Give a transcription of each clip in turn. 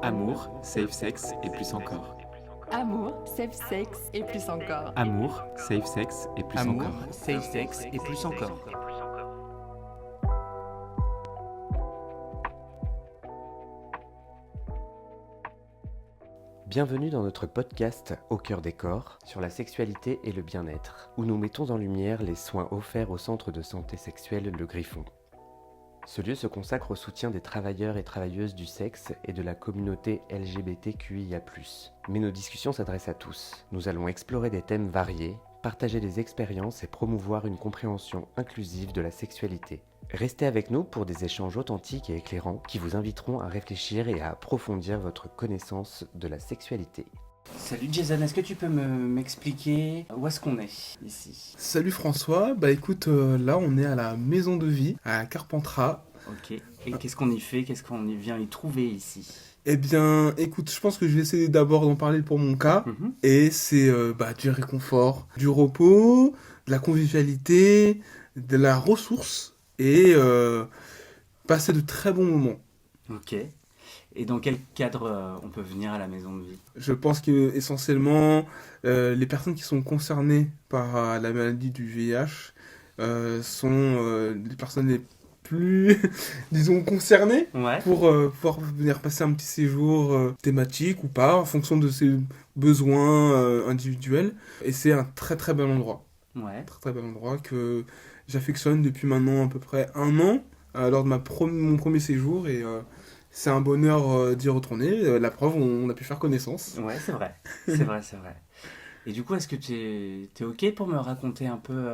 Amour, safe sex et plus encore. Amour, safe sex et plus encore. Amour, safe sex et plus Amour, encore. safe sex et plus encore. Bienvenue dans notre podcast Au cœur des corps sur la sexualité et le bien-être, où nous mettons en lumière les soins offerts au centre de santé sexuelle Le Griffon. Ce lieu se consacre au soutien des travailleurs et travailleuses du sexe et de la communauté LGBTQIA+. Mais nos discussions s'adressent à tous. Nous allons explorer des thèmes variés, partager des expériences et promouvoir une compréhension inclusive de la sexualité. Restez avec nous pour des échanges authentiques et éclairants qui vous inviteront à réfléchir et à approfondir votre connaissance de la sexualité. Salut Jason, est-ce que tu peux m'expliquer où est-ce qu'on est ici? Salut François, écoute, là on est à la maison de vie, à Carpentras. Ok, et qu'est-ce qu'on y fait? Qu'est-ce qu'on y vient y trouver ici? Eh bien, écoute, je pense que je vais essayer d'abord d'en parler pour mon cas. Et c'est du réconfort, du repos, de la convivialité, de la ressource et passer de très bons moments. Ok, et dans quel cadre on peut venir à la maison de vie? Je pense qu'essentiellement, les personnes qui sont concernées par la maladie du VIH sont les personnes les plus, disons, concernées Ouais. pour pouvoir venir passer un petit séjour thématique ou pas, en fonction de ses besoins individuels. Et c'est un très très bel endroit. Ouais. Très très bel endroit que j'affectionne depuis maintenant à peu près un an, lors de mon premier séjour. Et c'est un bonheur d'y retourner. La preuve, on a pu faire connaissance. Ouais, c'est vrai. C'est vrai, c'est vrai. Et du coup, est-ce que t'es ok pour me raconter un peu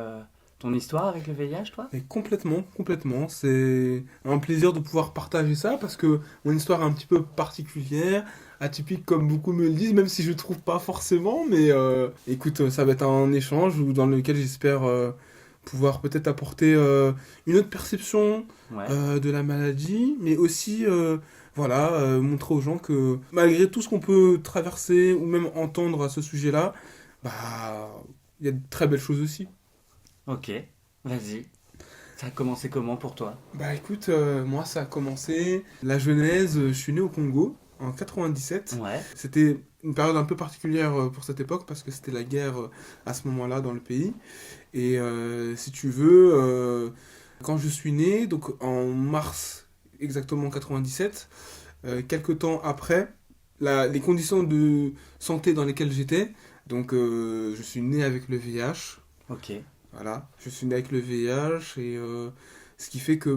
ton histoire avec le VIH, toi? Et complètement. C'est un plaisir de pouvoir partager ça parce que mon histoire est un petit peu particulière, atypique comme beaucoup me le disent, même si je ne trouve pas forcément. Mais écoute, ça va être un échange dans lequel j'espère pouvoir peut-être apporter une autre perception Ouais. de la maladie, mais aussi montrer aux gens que malgré tout ce qu'on peut traverser ou même entendre à ce sujet-là, il y a de très belles choses aussi. Ok, vas-y. Ça a commencé comment pour toi? Écoute, moi ça a commencé, la genèse, je suis né au Congo en 97. Ouais. C'était une période un peu particulière pour cette époque parce que c'était la guerre à ce moment-là dans le pays. Et si tu veux, quand je suis né, donc en mars exactement 97, quelques temps après, les conditions de santé dans lesquelles j'étais, donc je suis né avec le VIH. Ok. Voilà, je suis né avec le VIH et ce qui fait que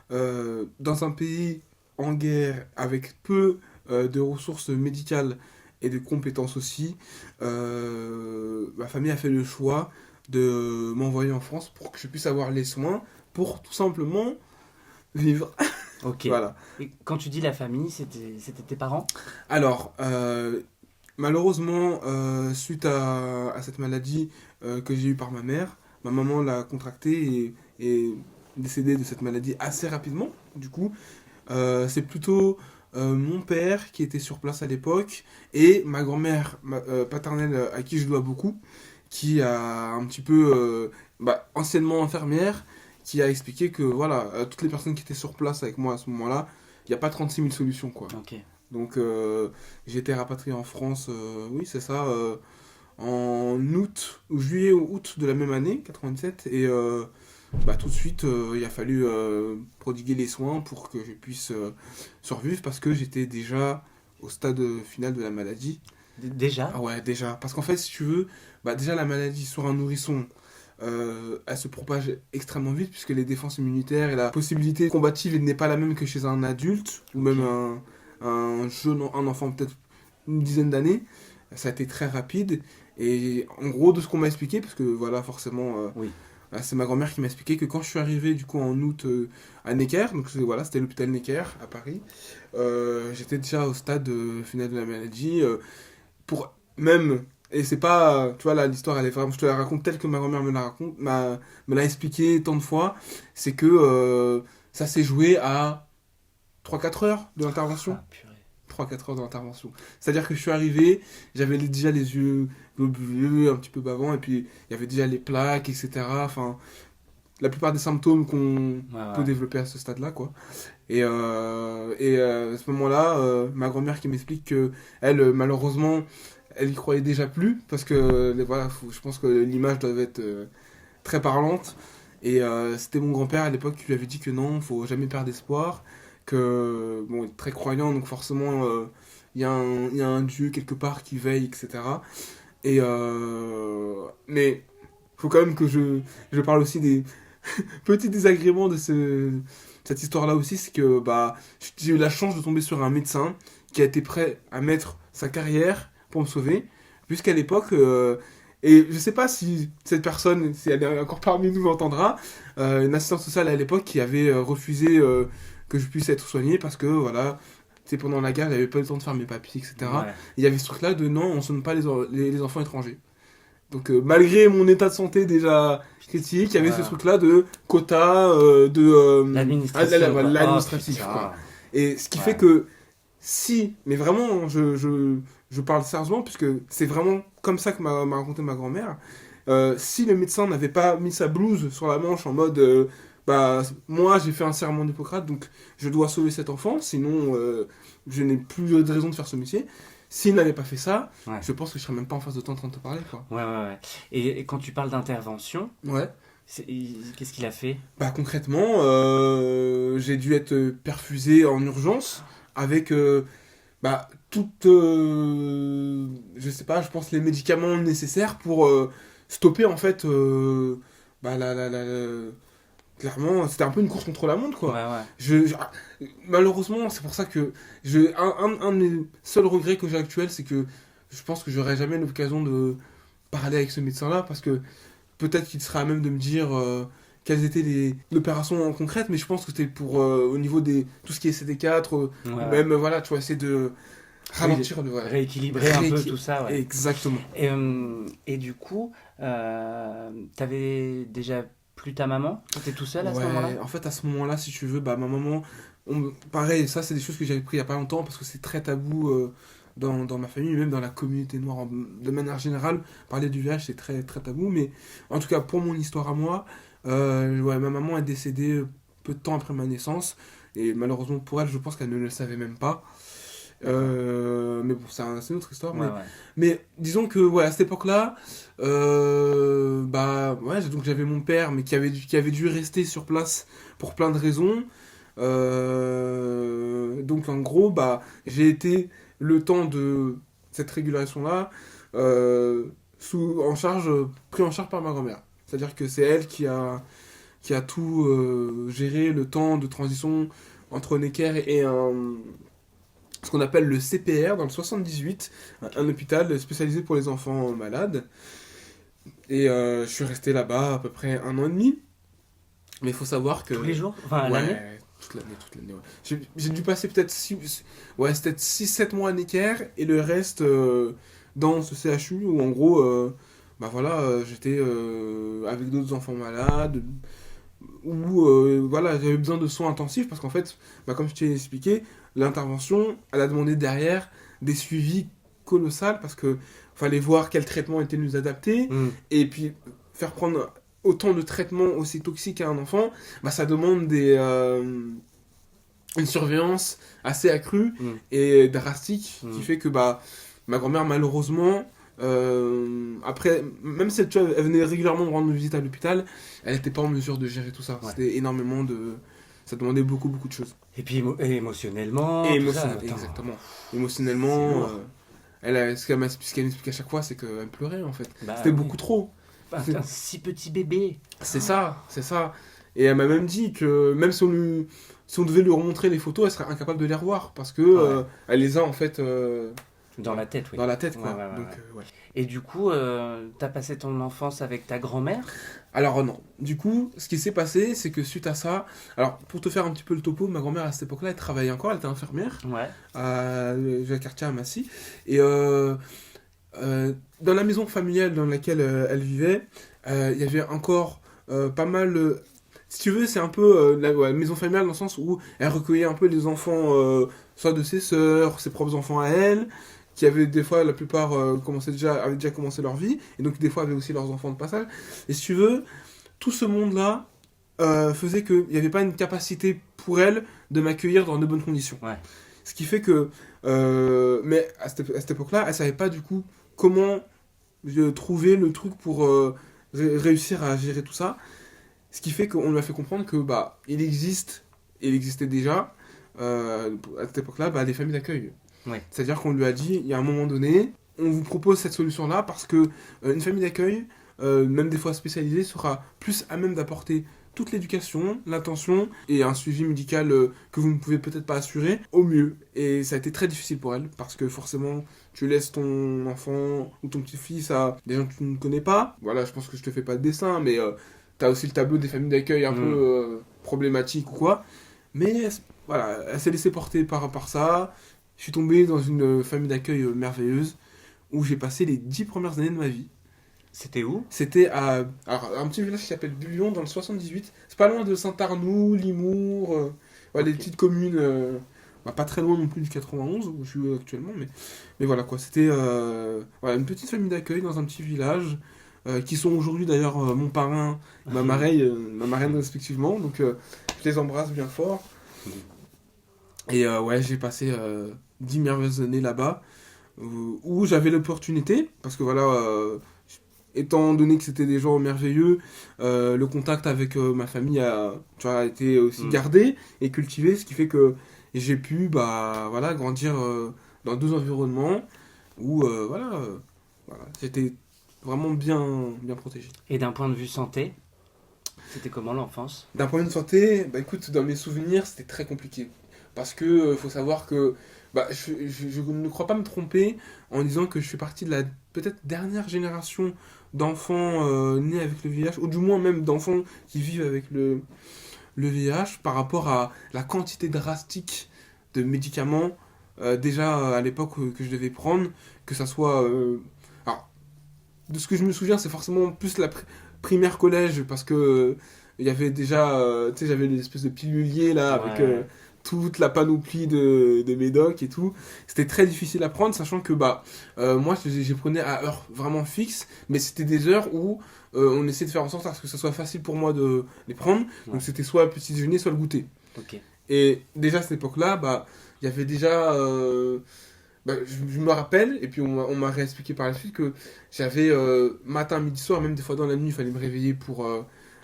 dans un pays en guerre avec peu de ressources médicales et de compétences aussi, ma famille a fait le choix de m'envoyer en France pour que je puisse avoir les soins pour tout simplement vivre. Ok. Voilà. Et quand tu dis la famille, c'était tes parents? Alors, malheureusement, suite à cette maladie que j'ai eue par ma mère, ma maman l'a contractée et est décédée de cette maladie assez rapidement. Du coup, c'est plutôt mon père qui était sur place à l'époque et ma grand-mère paternelle à qui je dois beaucoup, qui a un petit peu, anciennement infirmière, qui a expliqué que voilà, toutes les personnes qui étaient sur place avec moi à ce moment-là, il n'y a pas 36 000 solutions, quoi. Ok. Donc j'ai été rapatrié en France, oui c'est ça, en août, ou juillet ou août de la même année, 97, et tout de suite il a fallu prodiguer les soins pour que je puisse survivre parce que j'étais déjà au stade final de la maladie. Déjà? Ah ouais, déjà, parce qu'en fait si tu veux, déjà la maladie sur un nourrisson, elle se propage extrêmement vite puisque les défenses immunitaires et la possibilité combative n'est pas la même que chez un adulte ou même un enfant peut-être une dizaine d'années. Ça a été très rapide et en gros de ce qu'on m'a expliqué, parce que voilà forcément Oui. c'est ma grand-mère qui m'a expliqué que quand je suis arrivé du coup en août à Necker, donc c'était l'hôpital Necker à Paris, j'étais déjà au stade final de la maladie pour même. Et c'est pas, tu vois, là, l'histoire, elle est vraiment, je te la raconte telle que ma grand-mère me l'a expliqué tant de fois. C'est que ça s'est joué à 3-4 heures de l'intervention. Ah, purée. 3-4 heures de l'intervention. C'est-à-dire que je suis arrivé, j'avais déjà les yeux globuleux, un petit peu bavants, et puis il y avait déjà les plaques, etc. Enfin, la plupart des symptômes qu'on Ouais, peut ouais. développer à ce stade-là, quoi. À ce moment-là, ma grand-mère qui m'explique que elle, malheureusement, elle y croyait déjà plus parce que voilà, je pense que l'image doit être très parlante. C'était mon grand-père à l'époque qui lui avait dit que non, faut jamais perdre espoir, que bon, il est très croyant, donc forcément il y a un Dieu quelque part qui veille, etc. Mais faut quand même que je parle aussi des petits désagréments de cette histoire-là aussi, c'est que bah, j'ai eu la chance de tomber sur un médecin qui a été prêt à mettre sa carrière pour me sauver, puisqu'à l'époque, et je sais pas si cette personne, si elle est encore parmi nous, l'entendra, une assistante sociale à l'époque qui avait refusé que je puisse être soigné parce que voilà, c'est pendant la guerre, j'avais pas le temps de faire mes papiers, etc. Ouais. Il y avait ce truc-là de non, on soigne pas les enfants étrangers. Donc malgré mon état de santé déjà critique, il y avait ce Voilà. truc-là de quota, L'administration. voilà, quoi. l'administratif, putain. quoi. Et ce qui Ouais. fait que si, mais vraiment, je parle sérieusement, puisque c'est vraiment comme ça que m'a raconté ma grand-mère, si le médecin n'avait pas mis sa blouse sur la manche en mode, bah, moi j'ai fait un serment d'Hippocrate, donc je dois sauver cet enfant, sinon je n'ai plus de raison de faire ce métier. S'il n'avait pas fait ça, Ouais. je pense que je serais même pas en face de toi en train de te parler, quoi. Ouais, ouais, ouais. Et quand tu parles d'intervention, Ouais. qu'est-ce qu'il a fait? Bah concrètement, j'ai dû être perfusé en urgence avec bah, toutes, je sais pas, je pense les médicaments nécessaires pour stopper en fait, bah, clairement, c'était un peu une course contre la montre, quoi. Ouais, ouais. Malheureusement, c'est pour ça que un des seuls regrets que j'ai actuels, c'est que je pense que j'aurai jamais l'occasion de parler avec ce médecin-là, parce que peut-être qu'il sera à même de me dire quelles étaient les opérations en concrète, mais je pense que c'était pour au niveau des tout ce qui est CD4, Ouais, ouais. même voilà, tu vois, essayer de ralentir le ouais. Rééquilibrer un peu tout ça, ouais. Exactement. Et du coup, t'avais déjà plus ta maman? T'étais tout seul à ce Ouais, moment-là? en fait, à ce moment-là, si tu veux, bah, ma maman, pareil, ça, c'est des choses que j'avais pris il y a pas longtemps parce que c'est très tabou dans ma famille, même dans la communauté noire, de manière générale. Parler du VIH, c'est très, très tabou, mais en tout cas, pour mon histoire à moi, ouais, ma maman est décédée peu de temps après ma naissance, et malheureusement pour elle, je pense qu'elle ne le savait même pas. Mais bon, c'est une autre histoire. Ouais, ouais. Mais disons que ouais, à cette époque-là, bah ouais, donc j'avais mon père, mais qui avait dû rester sur place pour plein de raisons. Donc en gros, bah j'ai été le temps de cette régulation-là pris en charge par ma grand-mère. C'est-à-dire que c'est elle qui a tout géré le temps de transition entre Necker et ce qu'on appelle le CPR dans le 78, un hôpital spécialisé pour les enfants malades. Et je suis resté là-bas à peu près 1 an et demi. Mais il faut savoir que... Tous les jours? Enfin, l'année? Ouais, toute l'année, ouais. J'ai dû passer peut-être 6-7 mois à Necker et le reste dans ce CHU où en gros, bah voilà, j'étais avec d'autres enfants malades, où voilà, j'avais besoin de soins intensifs parce qu'en fait, bah, comme je t'ai expliqué, l'intervention, elle a demandé derrière des suivis colossaux parce que fallait voir quel traitement était nous adapté et puis faire prendre autant de traitements aussi toxiques à un enfant, bah, ça demande une surveillance assez accrue et drastique qui fait que bah, ma grand-mère malheureusement après, même si tu vois, elle venait régulièrement me rendre visite à l'hôpital, elle n'était pas en mesure de gérer tout ça. Ouais. C'était énormément de... Ça demandait beaucoup, beaucoup de choses. Et puis émotionnellement. Et tout ça, émotionnellement, attends. exactement. C'est Émotionnellement, lourd. ce qu'elle m'explique à chaque fois, c'est qu'elle pleurait en fait. Bah, C'était oui. beaucoup trop. Bah, un si petit bébé. C'est ça, c'est ça. Et elle m'a même dit que même si on devait lui remontrer les photos, elle serait incapable de les revoir parce que elle les a en fait Dans la tête, oui. dans la tête, quoi. Ouais, ouais, ouais, Donc, ouais. ouais. Et du coup, t'as passé ton enfance avec ta grand-mère? Alors non. Du coup, ce qui s'est passé, c'est que suite à ça, alors pour te faire un petit peu le topo, ma grand-mère à cette époque-là, elle travaillait encore, elle était infirmière Ouais. à le quartier à Massy. Et dans la maison familiale dans laquelle elle vivait, il y avait encore pas mal. Si tu veux, c'est un peu la maison familiale dans le sens où elle recueillait un peu les enfants, soit de ses sœurs, ses propres enfants à elle, qui avaient des fois, la plupart avaient déjà commencé leur vie, et donc des fois avaient aussi leurs enfants de passage. Et si tu veux, tout ce monde-là faisait qu'il n'y avait pas une capacité pour elle de m'accueillir dans de bonnes conditions. Ouais. Ce qui fait que... mais à cette époque-là, elle savait pas du coup comment trouver le truc pour réussir à gérer tout ça. Ce qui fait qu'on lui a fait comprendre que il existait déjà à cette époque-là des familles d'accueil. Ouais. C'est-à-dire qu'on lui a dit, il y a un moment donné, on vous propose cette solution-là parce que une famille d'accueil, même des fois spécialisée, sera plus à même d'apporter toute l'éducation, l'attention et un suivi médical que vous ne pouvez peut-être pas assurer au mieux. Et ça a été très difficile pour elle parce que forcément, tu laisses ton enfant ou ton petit-fils à des gens que tu ne connais pas. Voilà, je pense que je te fais pas de dessin, mais t'as aussi le tableau des familles d'accueil un peu problématiques ou quoi. Mais voilà, elle s'est laissée porter par ça. Je suis tombé dans une famille d'accueil merveilleuse où j'ai passé les 10 premières années de ma vie. C'était où? C'était à un petit village qui s'appelle Bullion dans le 78. C'est pas loin de Saint-Arnoux, Limours, des petites communes, pas très loin non plus du 91 où je suis actuellement. Mais voilà quoi, c'était une petite famille d'accueil dans un petit village qui sont aujourd'hui d'ailleurs mon parrain, ma marraine respectivement. Donc je les embrasse bien fort. Et j'ai passé 10 merveilleuses années là-bas où j'avais l'opportunité, parce que étant donné que c'était des gens merveilleux, le contact avec ma famille a été aussi gardé et cultivé, ce qui fait que j'ai pu grandir dans deux environnements où j'étais vraiment bien protégé. Et d'un point de vue santé, c'était comment l'enfance? D'un point de vue santé, écoute, dans mes souvenirs, c'était très compliqué. Parce que faut savoir que je ne crois pas me tromper en disant que je fais partie de la peut-être dernière génération d'enfants nés avec le VIH, ou du moins même d'enfants qui vivent avec le VIH, par rapport à la quantité drastique de médicaments déjà à l'époque que je devais prendre, que ça soit... alors, de ce que je me souviens, c'est forcément plus la primaire collège, parce que il y avait déjà, j'avais des espèces de piluliers là, avec toute la panoplie de médocs et tout. C'était très difficile à prendre, sachant que moi j'ai prenais à heure vraiment fixe, mais c'était des heures où on essayait de faire en sorte à ce que ça soit facile pour moi de les prendre. Donc c'était soit le petit déjeuner, soit le goûter. Okay. Et déjà à cette époque-là, il y avait déjà... je me rappelle, et puis on m'a réexpliqué par la suite que j'avais matin, midi, soir, même des fois dans la nuit, il fallait me réveiller pour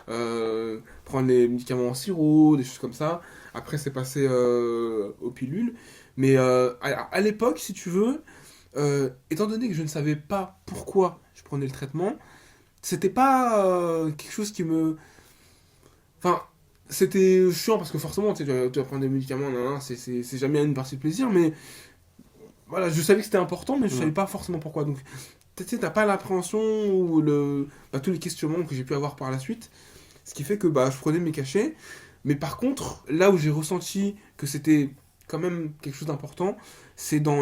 prendre les médicaments en sirop, des choses comme ça. Après, c'est passé aux pilules. Mais à l'époque, si tu veux, étant donné que je ne savais pas pourquoi je prenais le traitement, c'était pas quelque chose qui me... Enfin, c'était chiant parce que forcément, tu vas prendre des médicaments, c'est jamais une partie de plaisir, mais voilà, je savais que c'était important, mais je savais pas forcément pourquoi. Donc, tu sais, t'as pas l'appréhension ou tous les questionnements que j'ai pu avoir par la suite. Ce qui fait que je prenais mes cachets. Mais par contre, là où j'ai ressenti que c'était quand même quelque chose d'important, c'est dans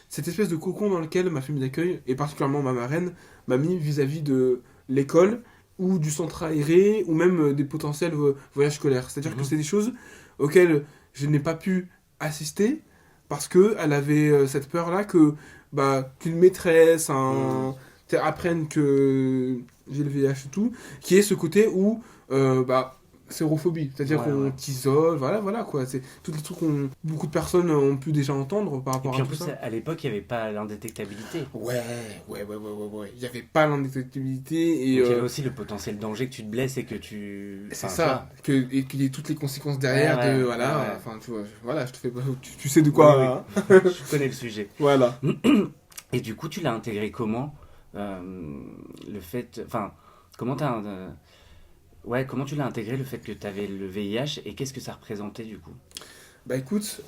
cette espèce de cocon dans lequel ma famille d'accueil, et particulièrement ma marraine, m'a mis vis-à-vis de l'école ou du centre aéré, ou même des potentiels voyages scolaires. C'est-à-dire que c'est des choses auxquelles je n'ai pas pu assister, parce qu'elle avait cette peur-là que qu'une maîtresse apprenne que j'ai le VIH et tout, qui est ce côté où sérophobie, c'est-à-dire qu'on t'isole, voilà quoi, c'est tous les trucs que beaucoup de personnes ont pu déjà entendre par rapport à tout ça. Et puis en plus, à l'époque, il n'y avait pas l'indétectabilité. Ouais, il n'y avait pas l'indétectabilité et... Donc, il y avait aussi le potentiel danger que tu te blesses et que tu... C'est ça, et qu'il y ait toutes les conséquences derrière tu vois, voilà, je te fais... Tu sais de quoi... Oui. Je connais le sujet. Voilà. Et du coup, tu l'as intégré comment le fait... Enfin, comment tu l'as intégré, le fait que tu avais le VIH, et qu'est-ce que ça représentait du coup? Écoute,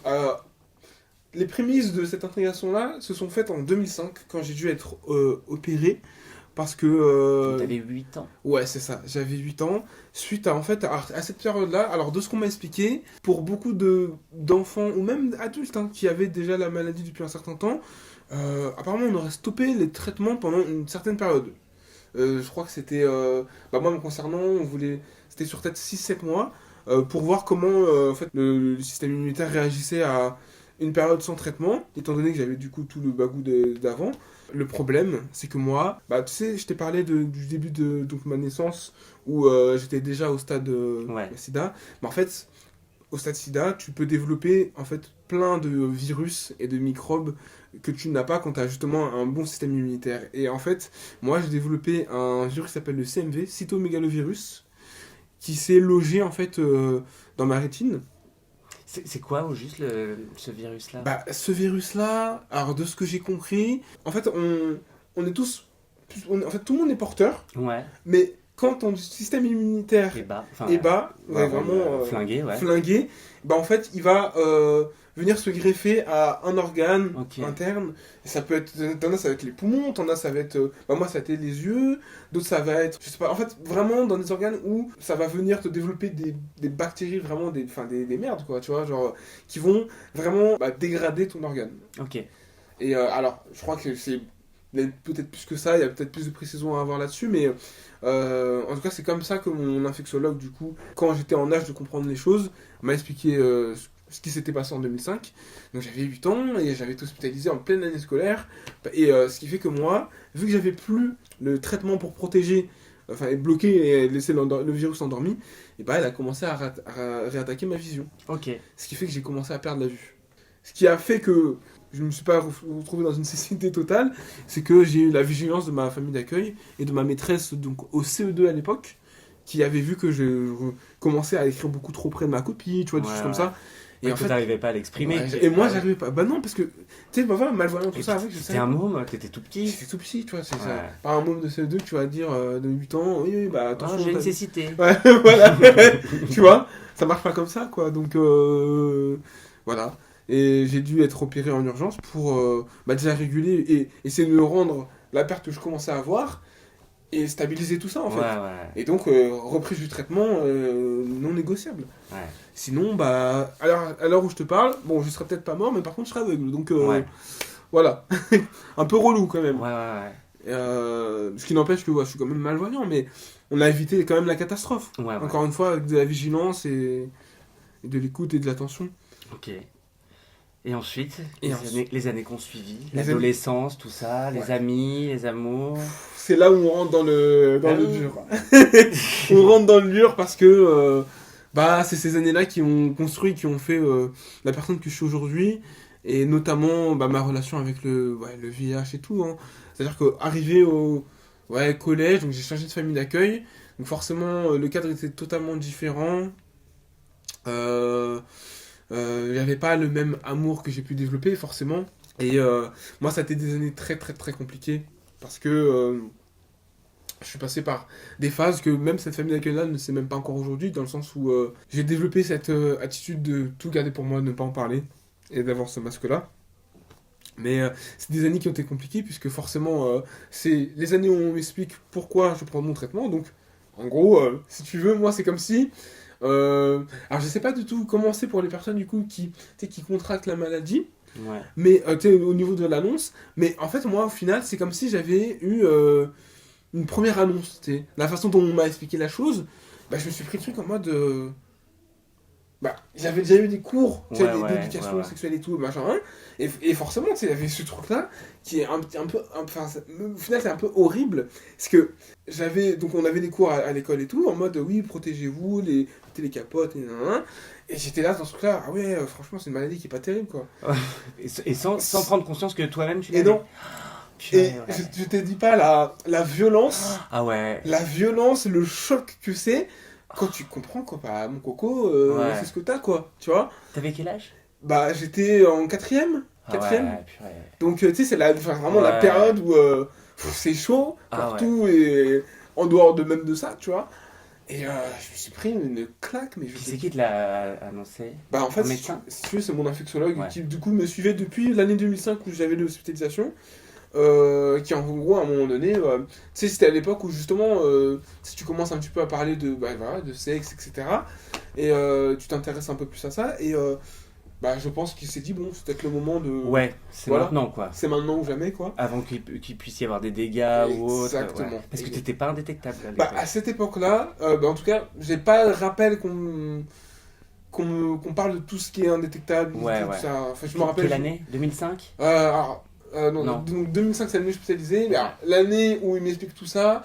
les prémices de cette intégration-là se sont faites en 2005, quand j'ai dû être opéré, parce que... Tu avais 8 ans. Ouais, c'est ça, j'avais 8 ans. Suite à cette période-là, alors de ce qu'on m'a expliqué, pour beaucoup d'enfants, ou même adultes, qui avaient déjà la maladie depuis un certain temps, apparemment on aurait stoppé les traitements pendant une certaine période. Je crois que c'était... moi, me concernant, c'était sur peut-être 6-7 mois, pour voir comment le système immunitaire réagissait à une période sans traitement, étant donné que j'avais du coup tout le bagou d'avant. Le problème, c'est que moi, bah tu sais, je t'ai parlé du début de donc, ma naissance, où j'étais déjà au stade Ouais. sida. Mais en fait, au stade sida, tu peux développer en fait plein de virus et de microbes que tu n'as pas quand tu as justement un bon système immunitaire. Et en fait, moi j'ai développé un virus qui s'appelle le CMV, cytomégalovirus, qui s'est logé en fait dans ma rétine. C'est quoi au juste ce virus-là? Bah, ce virus-là, alors de ce que j'ai compris, en fait, on est tous. En fait, tout le monde est porteur, Ouais. mais quand ton système immunitaire Et bas. Enfin, est bas, ouais, vraiment flingué, ouais. flingué, bah en fait, il va venir se greffer à un organe Ok. interne. Et ça peut être. T'en as, ça va être les poumons, t'en as, ça va être. Bah, moi, ça a été les yeux, d'autres, ça va être. Je sais pas, en fait, vraiment dans des organes où ça va venir te développer des bactéries, vraiment, des merdes, quoi, tu vois, genre, qui vont vraiment dégrader ton organe. Ok. Et alors, je crois que c'est peut-être plus que ça, il y a peut-être plus de précision à avoir là-dessus, mais en tout cas, c'est comme ça que mon infectiologue, du coup, quand j'étais en âge de comprendre les choses, m'a expliqué ce qui s'était passé en 2005. Donc j'avais 8 ans et j'avais été hospitalisé en pleine année scolaire. Et ce qui fait que moi, vu que j'avais plus le traitement pour protéger, enfin, et bloquer et laisser le virus endormi, et bah, elle a commencé à réattaquer ma vision. Ok. Ce qui fait que j'ai commencé à perdre la vue. Ce qui a fait que je ne me suis pas retrouvé dans une cécité totale, c'est que j'ai eu la vigilance de ma famille d'accueil et de ma maîtresse donc au CE2 à l'époque, qui avait vu que je commençais à écrire beaucoup trop près de ma copie, tu vois, des choses comme ça. Et en fait, t'arrivais pas à l'exprimer. Et moi, j'arrivais pas. Bah non, parce que, tu sais, voilà, malvoyant, tout Et ça, avec, je T'étais sais. un môme, t'étais tout petit. J'étais tout petit, tu vois, c'est Ouais. ça. Pas un môme de CE2 que tu vas dire de 8 ans, oui, bah Oh, attention. j'ai une t'as- cécité. Ouais, voilà. Tu vois, ça marche pas comme ça, quoi. Donc, voilà. Et j'ai dû être opéré en urgence pour déjà réguler et essayer de me rendre la perte que je commençais à avoir et stabiliser tout ça, en fait. Ouais. Et donc, reprise du traitement non négociable. Ouais. Sinon, bah, à l'heure où je te parle, bon, je serais peut-être pas mort, mais par contre, je serais aveugle. Donc, Ouais. voilà. Un peu relou, quand même. Ouais. Ce qui n'empêche que je suis quand même malvoyant, mais on a évité quand même la catastrophe. Ouais. Encore une fois, avec de la vigilance et de l'écoute et de l'attention. Ok. Et ensuite, Et les années qu'on suivi, Les l'adolescence, tout ça, les Ouais. amis, les amours. C'est là où on rentre dans le oui. dur. On rentre dans le dur parce que c'est ces années-là qui ont construit, qui ont fait la personne que je suis aujourd'hui. Et notamment ma relation avec le VIH et tout. Hein. C'est-à-dire qu'arrivé au collège, donc j'ai changé de famille d'accueil. Donc forcément, le cadre était totalement différent. Il n'y avait pas le même amour que j'ai pu développer, forcément. Et moi, ça a été des années très, très, très compliquées. Parce que je suis passé par des phases que même cette famille d'accueil-là ne sait même pas encore aujourd'hui, dans le sens où j'ai développé cette attitude de tout garder pour moi, de ne pas en parler, et d'avoir ce masque-là. Mais c'est des années qui ont été compliquées, puisque forcément, c'est les années où on m'explique pourquoi je prends mon traitement. Donc, en gros, si tu veux, moi, c'est comme si... alors, je sais pas du tout comment c'est pour les personnes, du coup, qui contractent la maladie, Ouais. mais au niveau de l'annonce. Mais en fait, moi, au final, c'est comme si j'avais eu une première annonce. T'sais. La façon dont on m'a expliqué la chose, je me suis pris le truc en mode... j'avais déjà eu des cours d'éducation ouais. sexuelle et tout, machin, hein, et forcément, il y avait ce truc-là qui est un peu... Enfin, au final, c'est un peu horrible. Parce que donc on avait des cours à l'école et tout, en mode, oui, protégez-vous, mettez les capotes, et j'étais là dans ce truc-là, ah ouais, franchement, c'est une maladie qui est pas terrible, quoi. Et sans prendre conscience que toi-même tu Et l'avais. non. Purée, Et ouais. je te dis pas la violence, Ah ouais. le choc que c'est quand tu comprends quoi, mon coco, Ouais. c'est ce que t'as quoi, tu vois. T'avais quel âge? J'étais en quatrième. Ah ouais, purée. Donc tu sais, c'est vraiment la Ouais. période où c'est chaud Ah partout et en dehors de même de ça, tu vois. Et je me suis pris une claque, mais Qui c'est qui te l'a annoncé? en fait, Un si médecin? tu veux, c'est mon infectiologue Ouais. qui du coup me suivait depuis l'année 2005 où j'avais l'hospitalisation. Qui en gros à un moment donné, tu sais, c'était à l'époque où justement si tu commences un petit peu à parler de sexe, etc. et tu t'intéresses un peu plus à ça, et je pense qu'il s'est dit bon, c'est peut-être le moment de... Ouais, c'est Voilà. maintenant quoi. C'est maintenant ou jamais, quoi. Avant qu'il puisse y avoir des dégâts ou autre. Exactement. Ouais. Parce que t'étais pas indétectable à l'époque. À cette époque-là, en tout cas, j'ai pas le rappel qu'on parle de tout ce qui est indétectable, Ouais, tout ouais. ça. Enfin, je me rappelle. Quelle année? 2005? Non, Non. donc 2005 c'est l'année spécialisée, mais alors, l'année où il m'explique tout ça,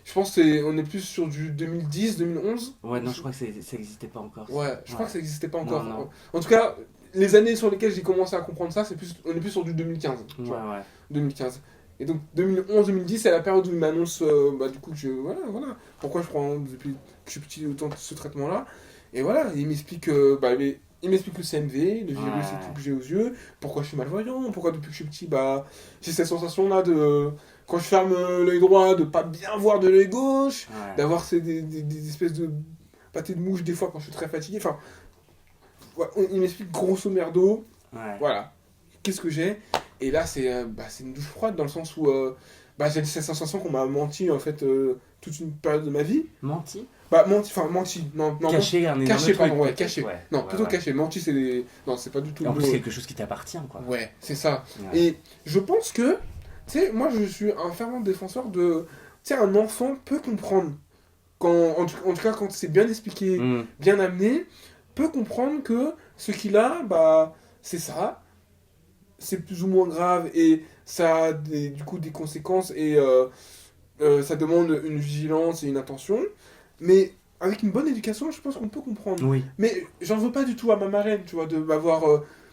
je pense on est plus sur du 2010, 2011. Ouais, non, je crois que ça n'existait pas encore. Ouais, je crois que ça n'existait pas encore. Non. En tout cas, les années sur lesquelles j'ai commencé à comprendre ça, on est plus sur du 2015. tu Ouais, vois, ouais. 2015. Et donc 2011-2010, c'est la période où il m'annonce du coup que voilà, pourquoi je prends depuis que je suis petit autant ce traitement-là. Et voilà, il m'explique il m'explique le CMV, le virus et tout que j'ai aux yeux, pourquoi je suis malvoyant, pourquoi depuis que je suis petit, j'ai cette sensation-là de, quand je ferme l'œil droit, de pas bien voir de l'œil gauche, Ouais. d'avoir des espèces de pâtés de mouche des fois quand je suis très fatigué. Enfin, il m'explique grosso merdo, Ouais. voilà, qu'est-ce que j'ai. Et là, c'est une douche froide dans le sens où j'ai cette sensation qu'on m'a menti en fait toute une période de ma vie. Menti? Menti, non, Caché, un énorme caché, truc, pardon, ouais, peut-être. caché. Ouais. Non, Ouais, plutôt ouais. caché. Menti, non, c'est pas du tout Et en le plus, mot. quelque chose qui t'appartient, quoi. Ouais, c'est ça. Ouais. Et je pense que, tu sais, moi je suis un fervent défenseur de. Tu sais, un enfant peut comprendre, en tout cas quand c'est bien expliqué, Mm. bien amené, peut comprendre que ce qu'il a, c'est ça, c'est plus ou moins grave et ça a du coup des conséquences et ça demande une vigilance et une attention. Mais avec une bonne éducation, je pense qu'on peut comprendre. Oui. Mais j'en veux pas du tout à ma marraine, tu vois, de m'avoir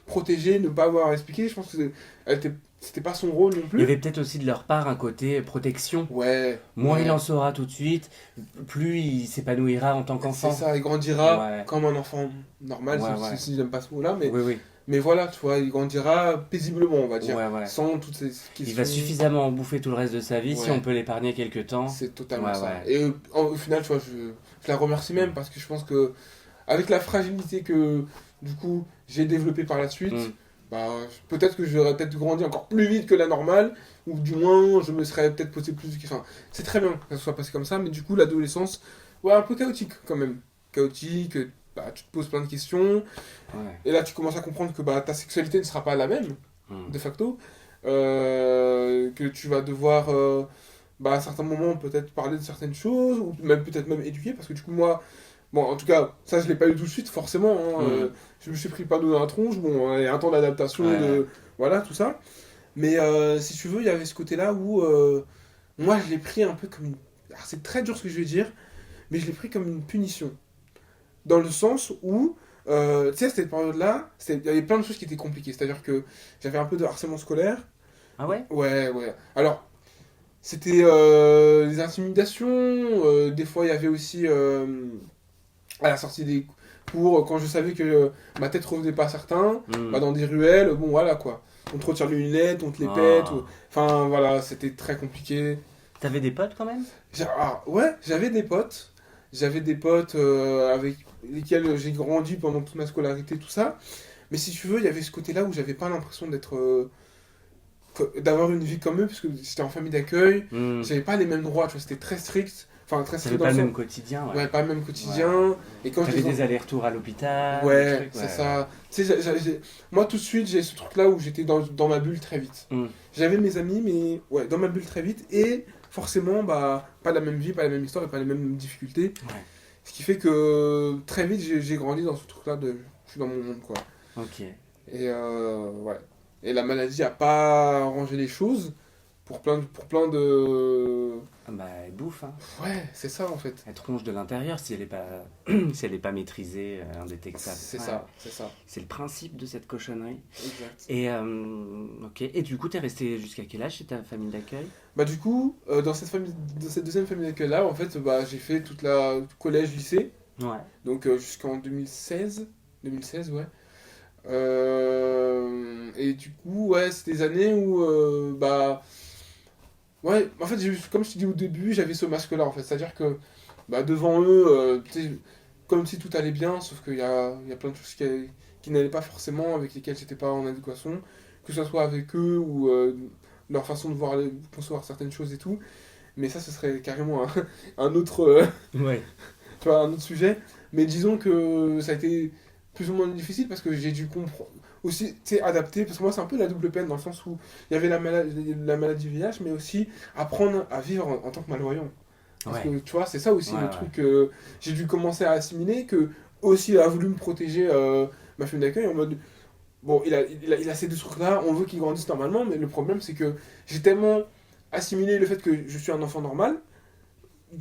protégé, de ne pas avoir expliqué. Je pense que c'était pas son rôle non Il y plus. avait peut-être aussi de leur part un côté protection. Ouais. Moins ouais. il en saura tout de suite, plus il s'épanouira en tant qu'enfant. C'est ça, il grandira Ouais. comme un enfant normal, Ouais, si, ouais. si j'aime pas ce mot-là. Mais, Oui, oui. mais voilà, tu vois, il grandira paisiblement, on va dire. Ouais, ouais. Sans toutes ces questions. Il va suffisamment en bouffer tout le reste de sa vie si Ouais. on peut l'épargner quelque temps. C'est totalement Ouais, ça. ouais. Et au final, tu vois, je la remercie même parce que je pense que, avec la fragilité que, du coup, j'ai développée par la suite, Mm. peut-être que j'aurais peut-être grandi encore plus vite que la normale, ou du moins, je me serais peut-être posé plus de questions. Enfin, c'est très bien que ça soit passé comme ça, mais du coup, l'adolescence, ouais, un peu chaotique quand même. Chaotique, tu te poses plein de questions, Ouais. et là, tu commences à comprendre que ta sexualité ne sera pas la même, Mm. de facto, que tu vas devoir à certains moments peut-être parler de certaines choses ou même peut-être même éduquer parce que du coup moi en tout cas ça je l'ai pas eu tout de suite forcément hein, je me suis pris pas dans la tronche il y a un temps d'adaptation Ouais. voilà tout ça mais si tu veux il y avait ce côté là où moi je l'ai pris un peu comme alors, c'est très dur ce que je vais dire mais je l'ai pris comme une punition dans le sens où tu sais, cette période-là, il y avait plein de choses qui étaient compliquées. C'est-à-dire que j'avais un peu de harcèlement scolaire. Ah ouais? Ouais. Alors, c'était des intimidations. Des fois, il y avait aussi, à la sortie des cours, quand je savais que ma tête revenait pas à certains, Mm. dans des ruelles, bon, voilà, quoi. On te retire les lunettes, on te les Ah. pète. Enfin, voilà, c'était très compliqué. T'avais des potes quand même? Ouais, j'avais des potes. J'avais des potes avec lesquels j'ai grandi pendant toute ma scolarité, tout ça. Mais si tu veux, il y avait ce côté-là où j'avais pas l'impression d'avoir une vie comme eux, parce que j'étais en famille d'accueil. Mm. J'avais pas les mêmes droits, tu vois, c'était très strict. Enfin, très T'avais strict pas dans le le même sens- quotidien, ouais. Ouais, pas le même quotidien. Et quand T'avais j'étais des allers-retours à l'hôpital. des Ouais, trucs, c'est ça. Tu sais, moi tout de suite, j'ai ce truc-là où j'étais dans ma bulle très vite. Mm. J'avais mes amis, mais ouais, dans ma bulle très vite. Et forcément, pas la même vie, pas la même histoire et pas les mêmes difficultés. Ouais. Ce qui fait que très vite, j'ai grandi dans ce truc-là de je suis dans mon monde, quoi. Ok. Et ouais. Et la maladie a pas arrangé les choses pour plein de... Ah bah, elle bouffe, hein. Ouais, c'est ça en fait. Elle tronche de l'intérieur si elle est pas, si elle est pas maîtrisée, indétectable. C'est Ouais. ça, c'est ça. C'est le principe de cette cochonnerie. Exact. Et, ok. Et du coup, t'es resté jusqu'à quel âge chez ta famille d'accueil? Du coup, dans cette deuxième famille d'accueil-là, en fait, j'ai fait toute la collège, lycée. Ouais. Donc jusqu'en 2016, ouais. Et du coup, ouais, c'était des années où, ouais, en fait, comme je te dis au début, j'avais ce masque-là, en fait. C'est-à-dire que, devant eux, tu sais, comme si tout allait bien, sauf qu'il y a plein de choses qui n'allaient pas forcément, avec lesquelles j'étais pas en adéquation, que ce soit avec eux ou leur façon de concevoir certaines choses et tout. Mais ça, ce serait carrément un autre... Ouais. tu vois, un autre sujet. Mais disons que ça a été plus ou moins difficile parce que j'ai dû comprendre aussi, tu sais, adapter, parce que moi c'est un peu la double peine dans le sens où il y avait la maladie VIH, mais aussi apprendre à vivre en tant que malvoyant. Parce Ouais. que tu vois, c'est ça aussi Ouais, le ouais. truc que j'ai dû commencer à assimiler, que aussi il a voulu me protéger ma famille d'accueil en mode bon il a ces deux trucs là, on veut qu'il grandisse normalement, mais le problème c'est que j'ai tellement assimilé le fait que je suis un enfant normal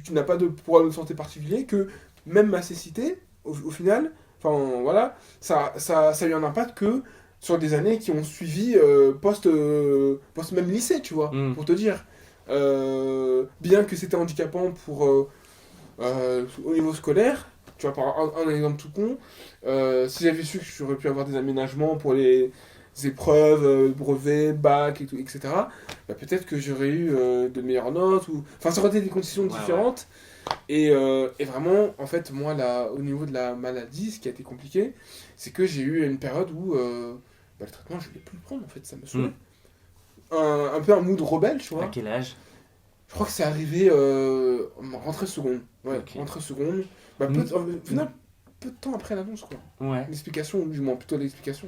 qui n'a pas de problème de santé particulier que même ma cécité au final, enfin voilà, ça a eu un impact que sur des années qui ont suivi post même lycée, tu vois, Mm. pour te dire. Bien que c'était handicapant pour au niveau scolaire, tu vois, par un exemple tout con, si j'avais su que j'aurais pu avoir des aménagements pour les épreuves, brevets, bac, et tout, etc., bah, peut-être que j'aurais eu de meilleures notes, ou... Enfin, ça aurait été des conditions Ouais, différentes. Et vraiment, en fait, moi, là, au niveau de la maladie, ce qui a été compliqué, c'est que j'ai eu une période où bah, le traitement, je ne voulais plus le prendre, en fait, ça me saoulait. Un peu un mood rebelle, tu À vois. quel âge? Je crois que c'est arrivé en rentrée seconde. Ouais, Ok. rentrée seconde. Bah, au final, peu de temps après l'annonce, quoi. Ouais. L'explication, ou du moins plutôt l'explication.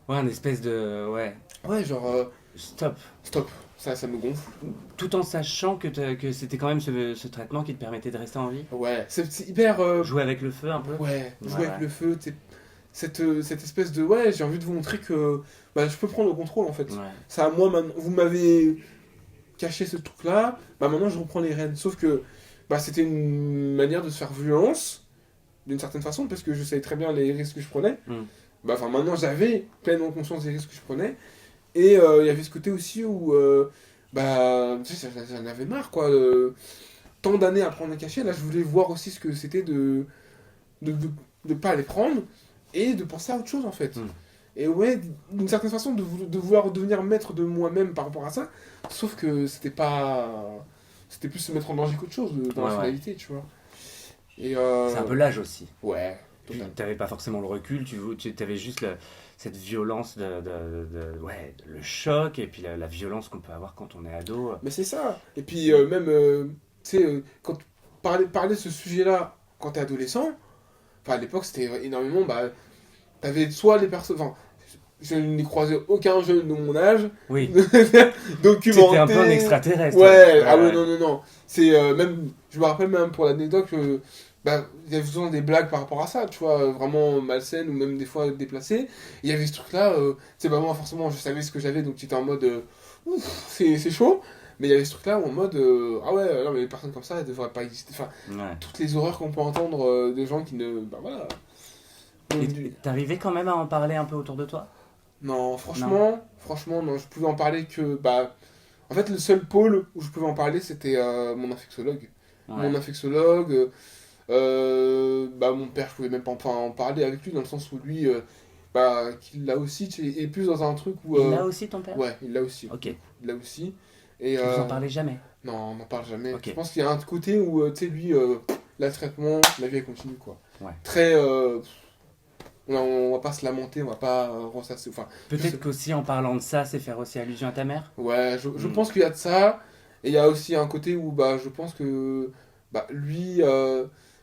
Ouais, un espèce de... Ouais. Ouais, genre, Stop. stop, ça me gonfle. Tout en sachant que c'était quand même ce traitement qui te permettait de rester en vie. Ouais, c'est hyper... Jouer avec le feu un peu. ouais, jouer Ouais, avec ouais. le feu, cette espèce de... Ouais, j'ai envie de vous montrer que bah, je peux prendre le contrôle, en fait. Ouais. Ça, moi, maintenant, vous m'avez caché ce truc-là, bah maintenant je reprends les rênes. Sauf que bah, c'était une manière de se faire violence, d'une certaine façon, parce que je savais très bien les risques que je prenais. Mm. Bah, enfin, maintenant j'avais pleinement conscience des risques que je prenais. Et il y avait ce côté aussi où, bah, tu sais, j'en avais marre, quoi. Tant d'années à prendre un cachet, là je voulais voir aussi ce que c'était de pas les prendre et de penser à autre chose, en fait. Mm. Et ouais, d'une certaine façon, de vouloir devenir maître de moi-même par rapport à ça, sauf que c'était pas... C'était plus se mettre en danger qu'autre chose dans la Ouais, ouais. finalité, tu vois. Et C'est un peu l'âge aussi. Ouais, Puis total. t'avais pas forcément le recul, tu avais juste cette violence ouais, le choc et puis la violence qu'on peut avoir quand on est ado. Mais c'est ça. Et puis même, tu sais, quand parler de ce sujet-là quand t'es adolescent, enfin à l'époque c'était énormément, bah, t'avais soit les personnes... Enfin, je n'ai croisé aucun jeune de mon âge, Oui, documenté. c'était un peu un extraterrestre. Ouais, ah ouais, non. C'est même, je me rappelle même pour l'anecdote que bah, il y avait souvent des blagues par rapport à ça, tu vois, vraiment malsaines ou même des fois déplacées. Il y avait ce truc-là, tu sais, bah, moi forcément je savais ce que j'avais donc j'étais en mode, ouf, c'est chaud. Mais il y avait ce truc-là où en mode, ah ouais, non mais les personnes comme ça elles devraient pas exister. Enfin, Ouais. toutes les horreurs qu'on peut entendre de gens qui ne. Bah voilà. Et t'arrivais quand même à en parler un peu autour de toi? Non, franchement, non, je pouvais en parler que, bah, en fait, le seul pôle où je pouvais en parler, c'était mon infectiologue. Ouais. Mon infectiologue, bah, mon père, je pouvais même pas en parler avec lui, dans le sens où lui, bah, qu'il l'a aussi, tu sais, et plus dans un truc où... Il l'a aussi ton père? Ouais, il l'a aussi. Ok. Il l'a aussi. Et, Vous en parlez jamais? non, on n'en parle jamais. Ok. Je pense qu'il y a un côté où, tu sais, lui, là, le traitement, la vie, elle continue, quoi. Ouais. Très... on va pas se lamenter, on va pas ressasser, enfin... je sais- Peut-être qu'aussi en parlant de ça, c'est faire aussi allusion à ta mère? Ouais, je Mm. pense qu'il y a de ça. Et il y a aussi un côté où bah, je pense que bah, lui,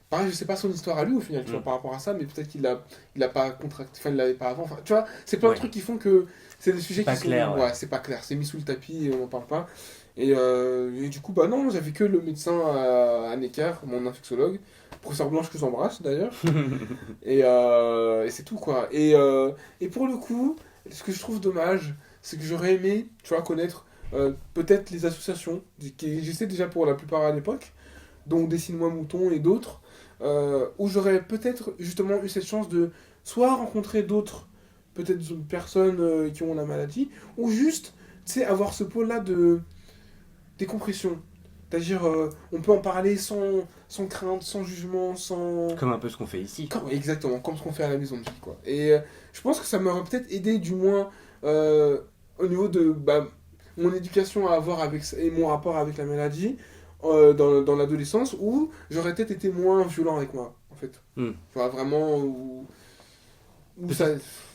pareil, je sais pas son histoire à lui au final, tu vois, Mm. par rapport à ça, mais peut-être il a pas contracté, enfin, il l'avait pas avant. Enfin, tu vois, c'est plein de Ouais. trucs qui font que c'est des sujets Pas qui clair, sont. ouais. Ouais, c'est pas clair, c'est mis sous le tapis et on n'en parle pas. Et du coup, bah non, j'avais que le médecin à Necker, mon infectiologue, professeur Blanche que j'embrasse d'ailleurs. Et c'est tout quoi. Et pour le coup, ce que je trouve dommage, c'est que j'aurais aimé, tu vois, connaître peut-être les associations qui existaient déjà pour la plupart à l'époque, dont Dessine-moi Mouton et d'autres, où j'aurais peut-être justement eu cette chance de soit rencontrer d'autres, peut-être personnes qui ont la maladie, ou juste, tu sais, avoir ce pôle-là de décompression. C'est-à-dire, on peut en parler sans crainte, sans jugement, sans... Comme un peu ce qu'on fait ici. Exactement, comme ce qu'on fait à la maison de vie, quoi. Et je pense que ça m'aurait peut-être aidé, du moins, au niveau de bah, mon éducation à avoir avec et mon rapport avec la maladie dans l'adolescence, où j'aurais peut-être été moins violent avec moi, en fait. Mm. Tu vois, vraiment, où ça...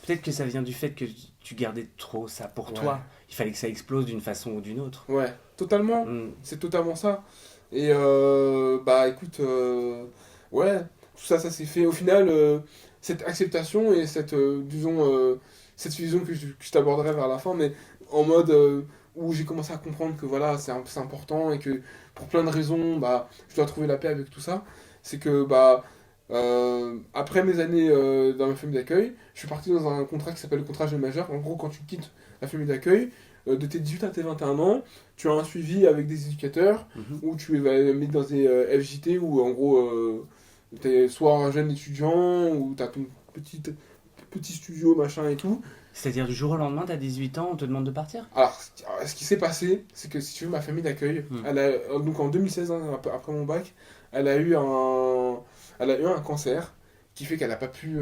Peut-être que ça vient du fait que tu gardais trop ça pour Ouais. toi. Il fallait que ça explose d'une façon ou d'une autre. Ouais, totalement. Mm. C'est totalement ça. Et bah écoute, ouais, tout ça s'est fait. Au final, cette acceptation et cette, disons, cette vision que je t'aborderai vers la fin, mais en mode où j'ai commencé à comprendre que voilà, c'est important et que pour plein de raisons, bah, je dois trouver la paix avec tout ça. C'est que bah, Après mes années dans ma famille d'accueil, je suis parti dans un contrat qui s'appelle le contrat jeune majeur. En gros, quand tu quittes la famille d'accueil, de tes 18 à tes 21 ans, tu as un suivi avec des éducateurs Mhm. où tu vas mettre dans des FJT où en gros, t'es soit un jeune étudiant ou t'as ton petit studio, machin et tout. C'est-à-dire du jour au lendemain, t'as 18 ans, on te demande de partir? Alors, ce qui s'est passé, c'est que si tu veux, ma famille d'accueil, Hmm. donc en 2016, hein, après mon bac, elle a eu un cancer qui fait qu'elle n'a pas pu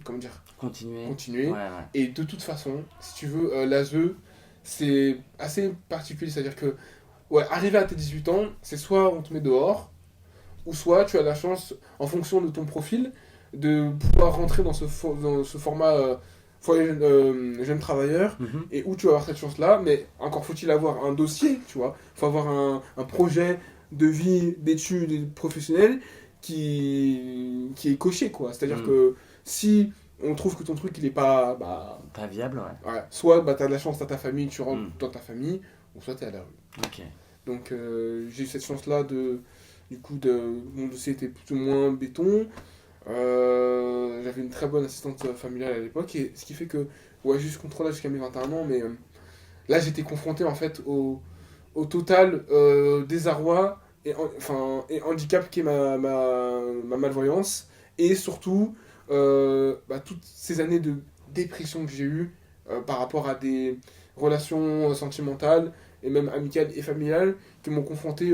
comment dire, Continuer. continuer. Ouais, ouais. Et de toute façon, si tu veux, l'ASE, c'est assez particulier. C'est-à-dire que, ouais, arrivé à tes 18 ans, c'est soit on te met dehors, ou soit tu as la chance, en fonction de ton profil, de pouvoir rentrer dans dans ce format foyer jeune travailleur, Mhm. et où tu vas avoir cette chance-là, mais encore faut-il avoir un dossier, tu vois. Il faut avoir un projet de vie, d'études et professionnelles qui est coché, quoi. C'est-à-dire Mm. que si on trouve que ton truc, il est pas... Bah, Pas viable, ouais. ouais, soit bah, tu as de la chance, tu as ta famille, tu rentres Mm. dans ta famille, ou soit tu es à la rue. Ok. Donc j'ai eu cette chance-là du coup, mon dossier était plus ou moins béton. J'avais une très bonne assistante familiale à l'époque, et ce qui fait que, ouais, juste contrôle jusqu'à mes 21 ans, mais là j'étais confronté en fait au total désarroi et handicap qui est ma malvoyance, et surtout bah, toutes ces années de dépression que j'ai eues par rapport à des relations sentimentales et même amicales et familiales qui m'ont confronté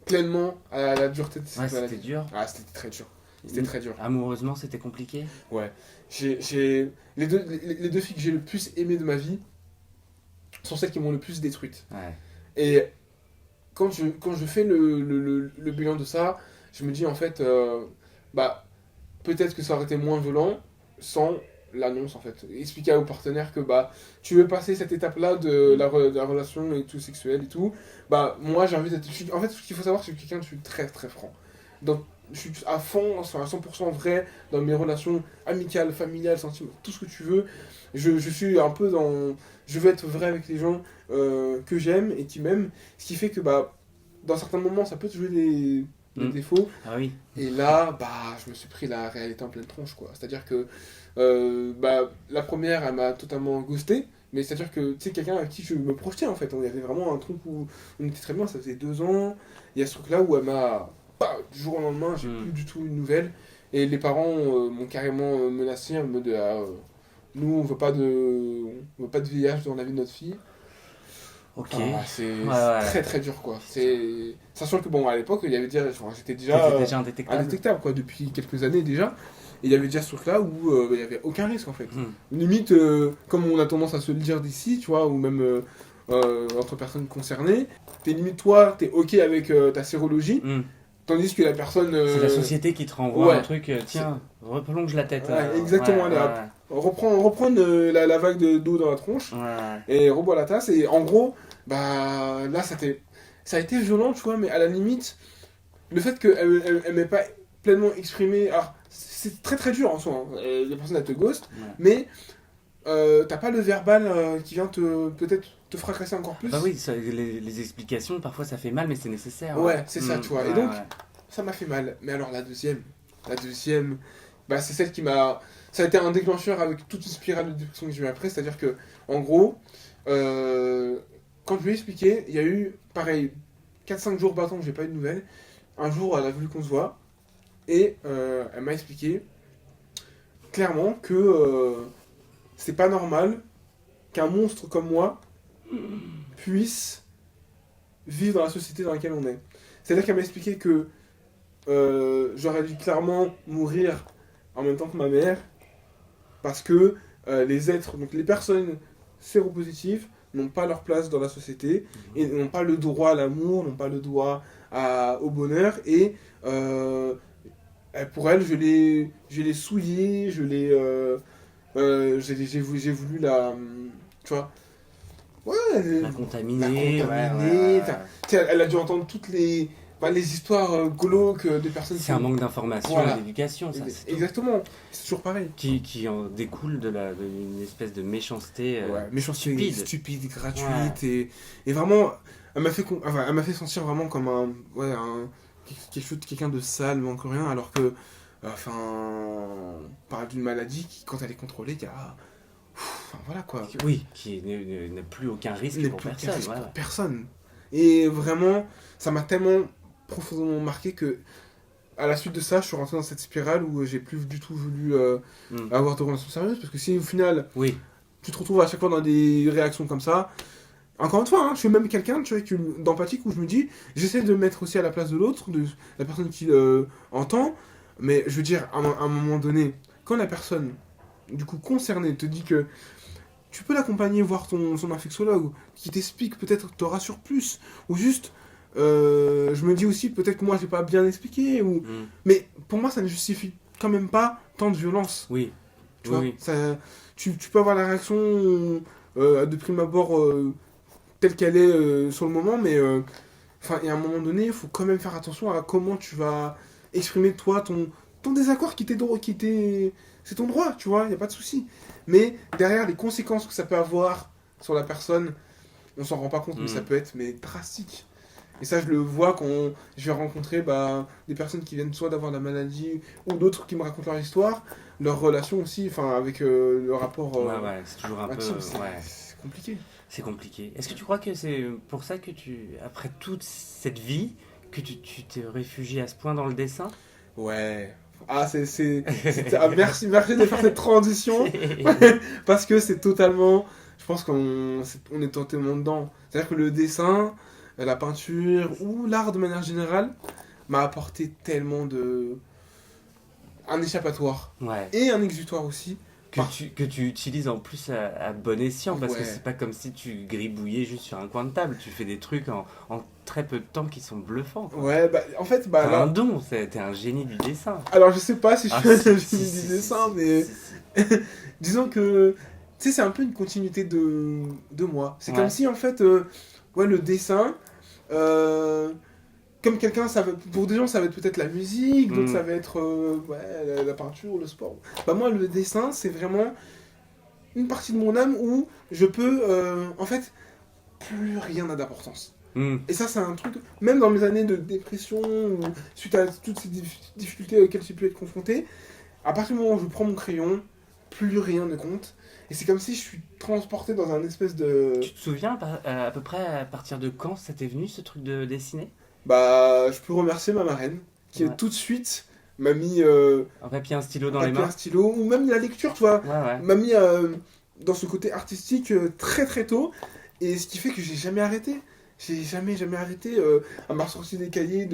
pleinement à la dureté de cette Ouais, c'était maladie. dur. Ah, c'était très dur. C'était très dur. Amoureusement, c'était compliqué. Ouais. Les deux filles que j'ai le plus aimées de ma vie sont celles qui m'ont le plus détruite. Ouais. Et quand je fais le bilan de ça, je me dis en fait, bah, peut-être que ça aurait été moins violent sans l'annonce en fait. Expliquer au partenaire que bah, tu veux passer cette étape-là de de la relation et tout sexuelle et tout, bah, moi j'ai envie d'être. En fait, ce qu'il faut savoir, c'est que quelqu'un, je suis très très franc. Donc, je suis à fond, enfin, à 100% vrai dans mes relations amicales, familiales, sentimentales, tout ce que tu veux. Je suis un peu dans. Je veux être vrai avec les gens que j'aime et qui m'aiment. Ce qui fait que, bah, dans certains moments, ça peut te jouer des défauts. Ah oui. Et là, bah, je me suis pris la réalité en pleine tronche, quoi. C'est-à-dire que, bah, la première, elle m'a totalement ghosté. Mais c'est-à-dire que, tu sais, quelqu'un avec qui je me projetais, en fait. Il y avait vraiment un truc où on était très bien, ça faisait 2 ans. Il y a ce truc-là où elle m'a... Bah, du jour au lendemain, j'ai plus du tout une nouvelle. Et les parents m'ont carrément menacé en mode, nous, on veut pas de VIH dans la vie de notre fille. Ok. Ah, c'est Ouais. très très dur, quoi. Sachant que, bon, à l'époque, il y avait déjà... Enfin, j'étais déjà... T'étais déjà indétectable. indétectable quoi, depuis quelques années déjà. Et il y avait déjà ce truc-là où il n'y avait aucun risque en fait. Hmm. Limite, comme on a tendance à se le dire d'ici, tu vois, ou même entre personnes concernées, t'es limite toi, t'es ok avec ta sérologie, Hmm. tandis que la personne... C'est la société qui te renvoie ouais. un truc, tiens, replonge la tête. Ouais, exactement, allez, hop. reprend la vague d'eau dans la tronche, Ouais. et reboit la tasse, et en gros, bah là, ça a été violent, tu vois, mais à la limite, le fait qu'elle m'ait pas pleinement exprimé... Alors, c'est très très dur en soi, hein. Les personnes elles te ghostent, Ouais. mais t'as pas le verbal qui vient peut-être te fracasser encore plus. Bah oui, les explications, parfois ça fait mal, mais c'est nécessaire. Ouais, c'est ça, tu vois. Et donc, ouais. ça m'a fait mal. Mais alors la deuxième, bah, c'est celle qui m'a... Ça a été un déclencheur avec toute une spirale de dépression que j'ai eu après, c'est-à-dire que, en gros, quand je lui ai expliqué, il y a eu, pareil, 4-5 jours battant que j'ai pas eu de nouvelles. Un jour, elle a voulu qu'on se voit, et elle m'a expliqué clairement que c'est pas normal qu'un monstre comme moi puisse vivre dans la société dans laquelle on est. C'est-à-dire qu'elle m'a expliqué que j'aurais dû clairement mourir en même temps que ma mère, parce que les êtres, donc les personnes séropositives, n'ont pas leur place dans la société, et n'ont pas le droit à l'amour, n'ont pas le droit au bonheur, et pour elle, je l'ai souillée, j'ai voulu la... Tu vois. Ouais, La contaminée. la ouais, contaminer. ouais. Tu sais, elle a dû entendre toutes les histoires glauques de personnes C'est un manque d'information Voilà. et d'éducation, ça. c'est tout. Exactement, c'est toujours pareil. Qui en découle d'une espèce de méchanceté méchanceté stupide. gratuite, et vraiment, elle m'a fait sentir vraiment comme quelqu'un de sale, manque rien, alors que, enfin, on parle d'une maladie qui, quand elle est contrôlée, il y a, enfin voilà quoi, Oui, qui n'a plus aucun risque il n'est pour plus personne. risque Ouais, pour ouais. personne. Et vraiment, ça m'a tellement profondément marqué que, à la suite de ça, je suis rentré dans cette spirale où j'ai plus du tout voulu Mm. avoir de relations sérieuses, parce que si au final, Oui, tu te retrouves à chaque fois dans des réactions comme ça. Encore une fois, hein, je suis même quelqu'un tu vois, d'empathique où je me dis, j'essaie de me mettre aussi à la place de l'autre, de la personne qui entend, mais je veux dire, à un moment donné, quand la personne, du coup, concernée te dit que tu peux l'accompagner voir son infectiologue, qui t'explique, peut-être te rassure plus, ou juste, je me dis aussi, peut-être que moi, j'ai pas bien expliqué, ou... mm. mais pour moi, ça ne justifie quand même pas tant de violence. Oui, Tu oui, vois, oui. ça, tu peux avoir la réaction de prime abord telle qu'elle est sur le moment, mais enfin, et à un moment donné, il faut quand même faire attention à comment tu vas exprimer toi ton désaccord c'est ton droit, tu vois, il n'y a pas de souci. Mais derrière, les conséquences que ça peut avoir sur la personne, on s'en rend pas compte, mais ça peut être drastique. Et ça, je le vois quand je vais rencontrer des personnes qui viennent soit d'avoir la maladie ou d'autres qui me racontent leur histoire, leur relation aussi, enfin avec le rapport Ouais, ouais, c'est toujours un peu. intime, c'est Ouais, c'est compliqué. c'est compliqué. Est-ce que tu crois que c'est pour ça que après toute cette vie, que tu t'es réfugié à ce point dans le dessin? Ouais. Ah, ah, merci de faire cette transition parce que c'est totalement. Je pense on est totalement dedans. C'est-à-dire que le dessin, la peinture ou l'art de manière générale m'a apporté tellement de. Un échappatoire Ouais. et un exutoire aussi. Que tu utilises en plus à bon escient, parce que Ouais. c'est pas comme si tu gribouillais juste sur un coin de table. Tu fais des trucs en très peu de temps qui sont bluffants, quoi. Ouais, en fait, T'as là. un don, t'es un génie du dessin. Alors, je sais pas si je Ah, suis si, un si, génie si, du si, dessin, si, mais. si, si. Disons que, tu sais, c'est un peu une continuité de moi. C'est Ouais. comme si, en fait, ouais, le dessin, comme quelqu'un, pour des gens, ça va être peut-être la musique, d'autres, Mm. ça va être ouais, la peinture, le sport. Moi, le dessin, c'est vraiment une partie de mon âme où je peux, en fait, plus rien n'a d'importance. Mm. Et ça, c'est un truc, même dans mes années de dépression, ou suite à toutes ces difficultés auxquelles j'ai pu être confronté, à partir du moment où je prends mon crayon, plus rien ne compte. Et c'est comme si je suis transporté dans un espèce de... Tu te souviens à peu près à partir de quand ça t'est venu ce truc de dessiner? Je peux remercier ma marraine, qui Ouais. tout de suite m'a mis Un papier, un stylo dans un les papier, mains? un stylo, ou même la lecture, tu vois, Ouais, ouais. m'a mis dans ce côté artistique très très tôt. Et ce qui fait que j'ai jamais arrêté. J'ai jamais arrêté. À m'a ressorti des cahiers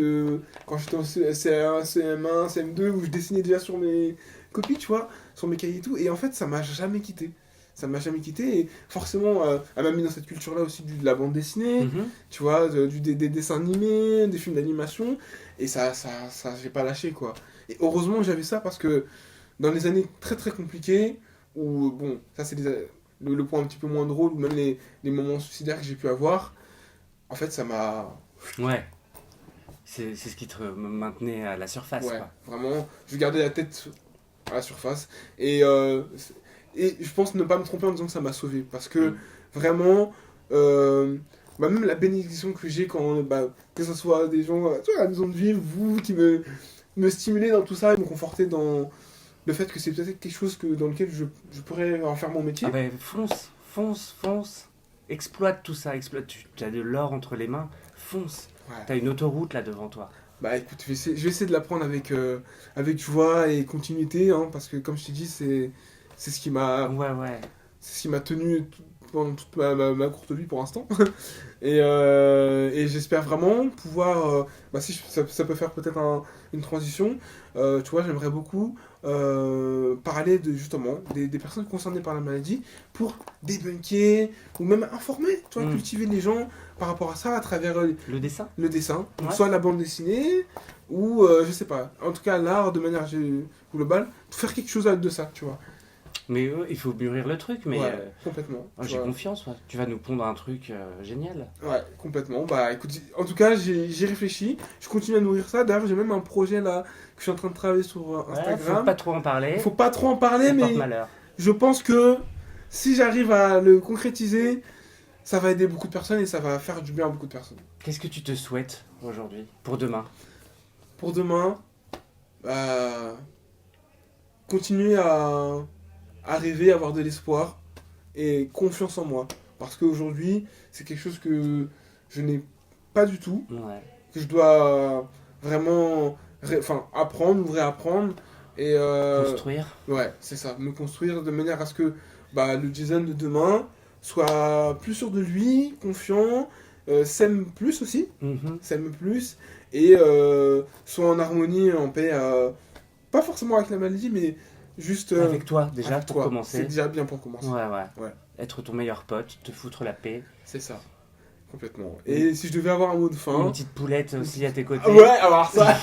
quand j'étais en CM1, CM1, CM2, où je dessinais déjà sur mes copies, tu vois, sur mes cahiers et tout. Et en fait, ça m'a jamais quitté. Ça m'a jamais quitté. Et forcément, elle m'a mis dans cette culture-là aussi de la bande dessinée, Mhm. tu vois, des dessins animés, des films d'animation. Et ça j'ai pas lâché, quoi. Et heureusement que j'avais ça parce que dans les années très très compliquées, où, bon, ça c'est le point un petit peu moins drôle, ou même les moments suicidaires que j'ai pu avoir, en fait, ça m'a... Ouais. C'est ce qui te maintenait à la surface, Ouais, quoi. vraiment, je gardais la tête à la surface. Et je pense ne pas me tromper en disant que ça m'a sauvé. Parce que Mm. vraiment, même la bénédiction que j'ai quand, que ce soit des gens tu vois, à la maison de vivre, vous qui me stimulez dans tout ça, et me conforter dans le fait que c'est peut-être quelque chose dans lequel je pourrais en faire mon métier. Ah ben fonce. Exploite tout ça, tu as de l'or entre les mains, fonce. Ouais. T'as une autoroute là devant toi. Écoute, je vais essayer de l'apprendre avec joie et continuité, hein, parce que comme je t'ai dit, c'est ce qui m'a Ouais. c'est ce qui m'a tenu pendant toute ma courte vie pour l'instant. Et j'espère vraiment pouvoir, si ça peut faire peut-être une transition, tu vois, j'aimerais beaucoup parler justement des personnes concernées par la maladie pour débunker ou même informer, tu vois, Mm. cultiver les gens par rapport à ça à travers Le dessin? le dessin, Ouais. soit la bande dessinée ou je sais pas, en tout cas l'art de manière globale, faire quelque chose de ça, tu vois. Mais il faut mûrir le truc, mais Ouais, complètement. moi, tu j'ai vois. confiance, ouais. Tu vas nous pondre un truc génial. Ouais, complètement. Écoute, en tout cas, j'y réfléchis. Je continue à nourrir ça. D'ailleurs, j'ai même un projet là que je suis en train de travailler sur Ouais, Instagram. faut pas trop en parler. Faut pas trop en parler, Ça porte mais malheur. je pense que si j'arrive à le concrétiser, ça va aider beaucoup de personnes et ça va faire du bien à beaucoup de personnes. Qu'est-ce que tu te souhaites aujourd'hui pour demain? pour demain, bah, continuer à rêver, avoir de l'espoir et confiance en moi. Parce qu'aujourd'hui, c'est quelque chose que je n'ai pas du tout, Ouais. que je dois vraiment apprendre ou réapprendre. Et Construire. ouais, c'est ça, me construire de manière à ce que bah, le Jason de demain soit plus sûr de lui, confiant, s'aime plus aussi, Mhm. s'aime plus, et soit en harmonie, en paix, pas forcément avec la maladie, mais juste Avec toi, déjà, avec pour toi. commencer. C'est déjà bien pour commencer. Ouais, ouais, Ouais. Être ton meilleur pote, te foutre la paix. C'est ça, complètement. Et si je devais avoir un mot de Une fin... petite poulette aussi à tes côtés. Ah ouais, alors ça...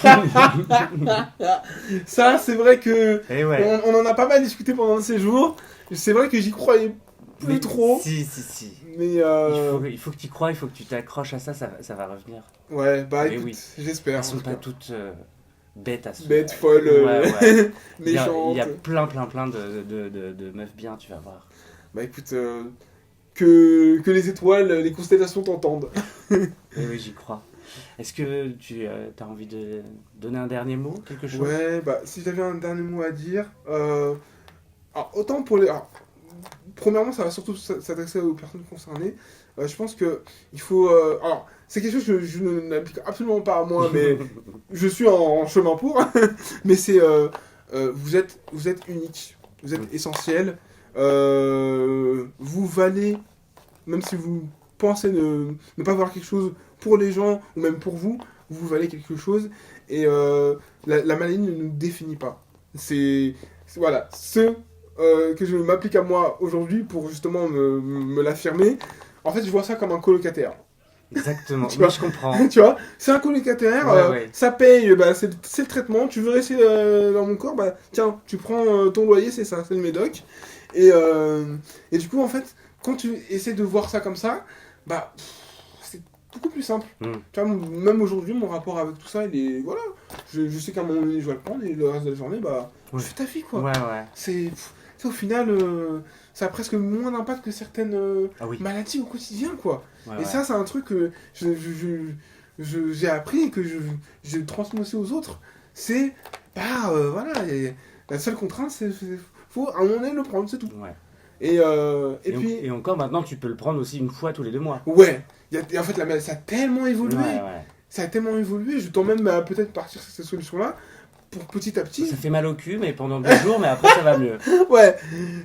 ça, c'est vrai que... Et ouais. On en a pas mal discuté pendant ces jours. C'est vrai que j'y croyais plus Mais trop. Si. Mais Il faut que tu y crois, il faut que tu t'accroches à ça, ça va revenir. ouais, bah Mais écoute, oui. j'espère. Elles sont en tout pas cas. toutes bêtes à se Bêtes, folles, Ouais. Il y méchantes. a plein de meufs bien, tu vas voir. Bah écoute, que les étoiles, les constellations t'entendent. Et oui, j'y crois. Est-ce que tu as envie de donner un dernier mot, quelque chose? Ouais, bah si j'avais un dernier mot à dire, alors, autant pour les... alors, premièrement, ça va surtout s'adresser aux personnes concernées. Je pense que il faut... alors, c'est quelque chose que je n'applique absolument pas à moi, mais je suis en chemin pour. Mais c'est... vous êtes unique, vous êtes essentiel. Vous valez, même si vous pensez ne pas voir quelque chose pour les gens, ou même pour vous, vous valez quelque chose. Et la maladie ne nous définit pas. Voilà, que je m'applique à moi aujourd'hui pour justement me l'affirmer. En fait, je vois ça comme un colocataire. Exactement, Tu oui, vois. je comprends. Tu vois, c'est un colocataire, Ouais. ça paye, bah, c'est le traitement. Tu veux rester dans mon corps, bah tiens, tu prends ton loyer, c'est ça, c'est le médoc. Et du coup, en fait, quand tu essaies de voir ça comme ça, bah c'est beaucoup plus simple. Tu vois, même aujourd'hui, mon rapport avec tout ça, il est. Voilà, je sais qu'à un moment donné, je vais le prendre, et le reste de la journée, bah, Ouais. fais ta vie, quoi. Ouais. C'est au final, ça a presque moins d'impact que certaines Ah oui. maladies au quotidien, quoi. Ouais, Et ouais. ça, c'est un truc que j'ai appris et que je transmets aussi aux autres. C'est, voilà, et la seule contrainte, faut à un moment donné le prendre, c'est tout. Ouais. Et puis, Et encore maintenant, tu peux le prendre aussi une fois tous les 2 mois. ouais, en fait, ça a tellement évolué. Ouais. Ça a tellement évolué, je tends même à peut-être partir sur cette solution-là, pour petit à petit. Ça fait mal au cul, mais pendant 2 jours, mais après ça va mieux. Ouais,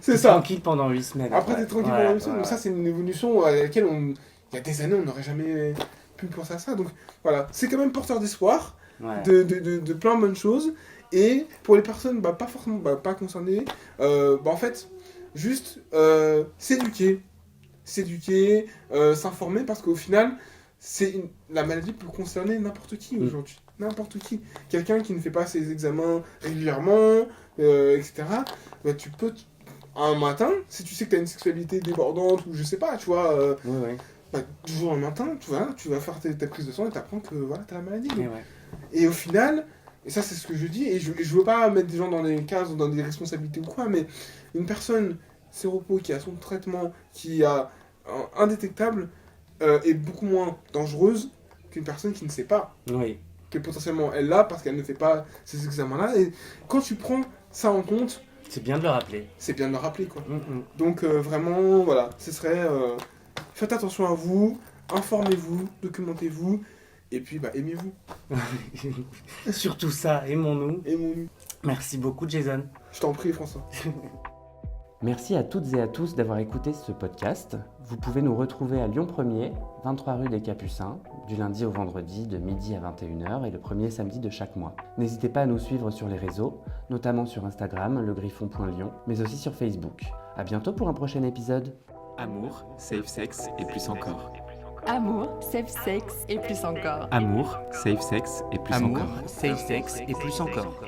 c'est T'es ça. tranquille pendant 8 semaines. Après, t'es tranquille pendant une semaine. Donc ouais. ça, c'est une évolution à laquelle, il y a des années, on n'aurait jamais pu penser à ça. Donc voilà, c'est quand même porteur d'espoir, Ouais. de plein de bonnes choses. Et pour les personnes pas forcément pas concernées, en fait, juste s'éduquer, s'informer, parce qu'au final, la maladie peut concerner n'importe qui aujourd'hui. N'importe qui. Quelqu'un qui ne fait pas ses examens régulièrement, etc. Bah, tu peux, un matin, si tu sais que tu as une sexualité débordante, ou je sais pas, tu vois, Ouais. bah, du jour au matin, tu vas faire ta prise de sang et t'apprends que voilà, t'as la maladie. Et ouais. Et au final, et ça c'est ce que je dis, et je veux pas mettre des gens dans des cases ou dans des responsabilités ou quoi, mais une personne séropo qui a son traitement, qui a indétectable, est beaucoup moins dangereuse qu'une personne qui ne sait pas, Oui. que potentiellement elle l'a parce qu'elle ne fait pas ces examens-là. Et quand tu prends ça en compte, C'est bien de le rappeler. c'est bien de le rappeler, quoi. Mm. Donc vraiment, voilà, ce serait... faites attention à vous, informez-vous, documentez-vous, et puis aimez-vous. Surtout ça, aimons-nous. Aimons-nous. Merci beaucoup, Jason. Je t'en prie, François. Merci à toutes et à tous d'avoir écouté ce podcast. Vous pouvez nous retrouver à Lyon 1er, 23 rue des Capucins, du lundi au vendredi de midi à 21h et le premier samedi de chaque mois. N'hésitez pas à nous suivre sur les réseaux, notamment sur Instagram, legriffon.lion, mais aussi sur Facebook. À bientôt pour un prochain épisode. Amour, safe sex et plus encore. Amour, safe sex et plus encore. Amour, safe sex et plus Amour, encore. safe sex et plus encore.